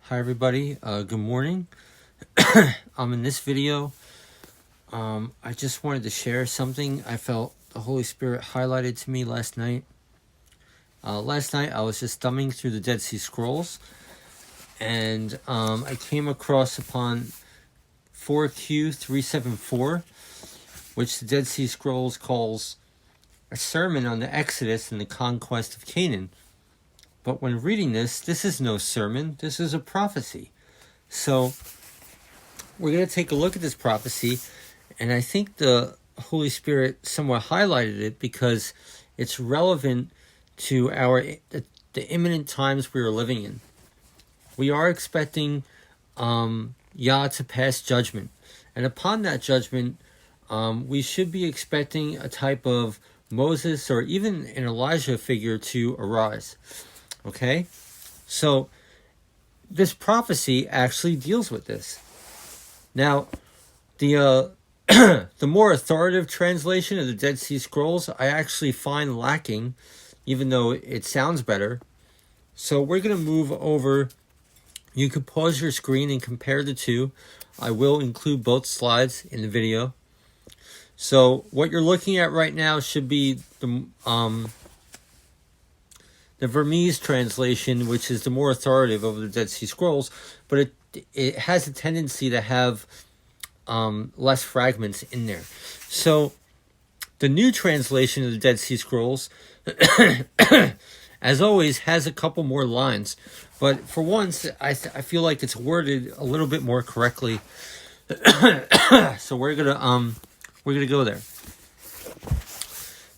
Hi everybody, good morning. In this video, I just wanted to share something I felt the Holy Spirit highlighted to me last night. Last night I was just thumbing through the Dead Sea Scrolls, and I came across upon 4Q374, which the Dead Sea Scrolls calls a sermon on the Exodus and the conquest of Canaan. But when reading this is no sermon, this is a prophecy. So we're going to take a look at this prophecy, and I think the Holy Spirit somewhat highlighted it because it's relevant to the imminent times we are living in. We are expecting Yah to pass judgment, and upon that judgment, we should be expecting a type of Moses or even an Elijah figure to arise. Okay, so this prophecy actually deals with this. Now, the the more authoritative translation of the Dead Sea Scrolls, I actually find lacking, even though it sounds better. So we're going to move over. You can pause your screen and compare the two. I will include both slides in the video. So what you're looking at right now should be the Vermes translation, which is the more authoritative of the Dead Sea Scrolls, but it has a tendency to have less fragments in there. So the new translation of the Dead Sea Scrolls, as always, has a couple more lines, but for once, I feel like it's worded a little bit more correctly. So we're gonna go there.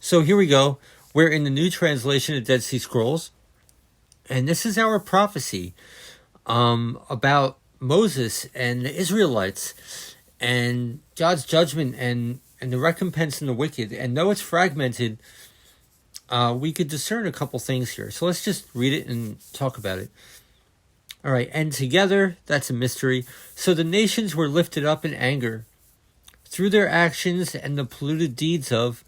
So here we go. We're in the new translation of Dead Sea Scrolls, and this is our prophecy about Moses and the Israelites and God's judgment and the recompense in the wicked. And though it's fragmented, we could discern a couple things here. So let's just read it and talk about it. All right, and together, that's a mystery. So the nations were lifted up in anger through their actions and the polluted deeds of,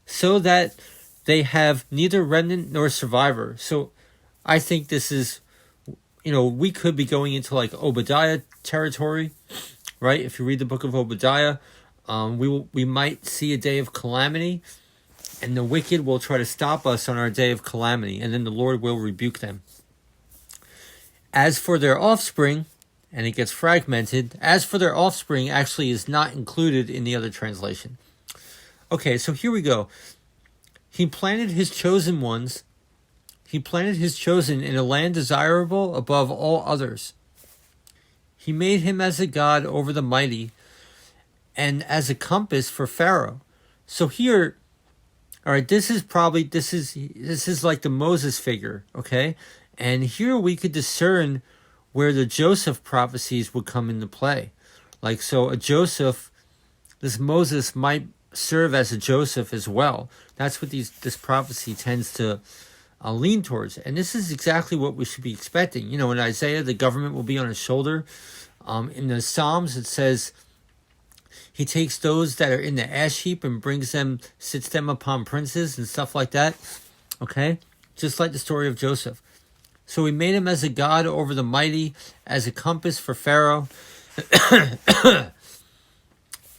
so that they have neither remnant nor survivor. So I think this is, we could be going into like Obadiah territory, right? If you read the book of Obadiah, we might see a day of calamity, and the wicked will try to stop us on our day of calamity, and then the Lord will rebuke them. As for their offspring, and it gets fragmented, as for their offspring actually is not included in the other translation. Okay, so here we go. He planted his chosen ones. He planted his chosen in a land desirable above all others. He made him as a god over the mighty and as a compass for Pharaoh. So here, all right, this is like the Moses figure, okay? And here we could discern where the Joseph prophecies would come into play. Like, so a Joseph, this Moses might serve as a Joseph as well. That's what this prophecy tends to lean towards. And this is exactly what we should be expecting. In Isaiah, the government will be on his shoulder. In the Psalms, it says, he takes those that are in the ash heap and sits them upon princes and stuff like that. Okay? Just like the story of Joseph. So he made him as a god over the mighty, as a compass for Pharaoh,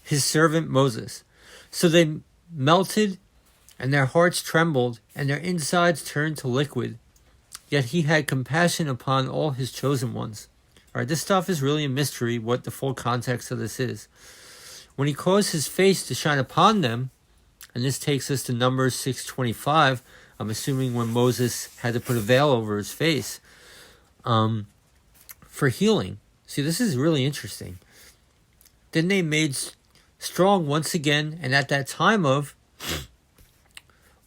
his servant Moses. So they melted, and their hearts trembled, and their insides turned to liquid. Yet he had compassion upon all his chosen ones. All right, this stuff is really a mystery, what the full context of this is. When he caused his face to shine upon them, and this takes us to Numbers 6:25, I'm assuming when Moses had to put a veil over his face, for healing. See, this is really interesting. Then they made strong once again, and at that time of,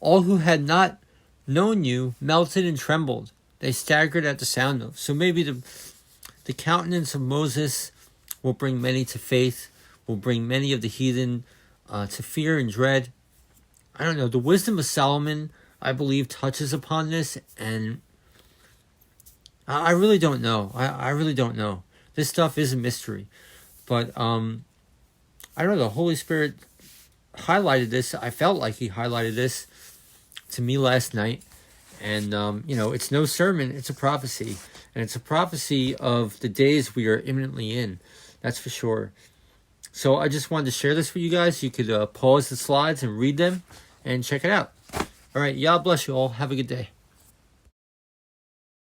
all who had not known you melted and trembled. They staggered at the sound of. So maybe the countenance of Moses will bring many to faith, will bring many of the heathen to fear and dread. I don't know. The wisdom of Solomon, I believe, touches upon this, and I really don't know. I really don't know. This stuff is a mystery. But I don't know, the Holy Spirit highlighted this. I felt like he highlighted this to me last night. And, it's no sermon, it's a prophecy. And it's a prophecy of the days we are imminently in. That's for sure. So I just wanted to share this with you guys. You could pause the slides and read them and check it out. All right. Y'all bless you all. Have a good day.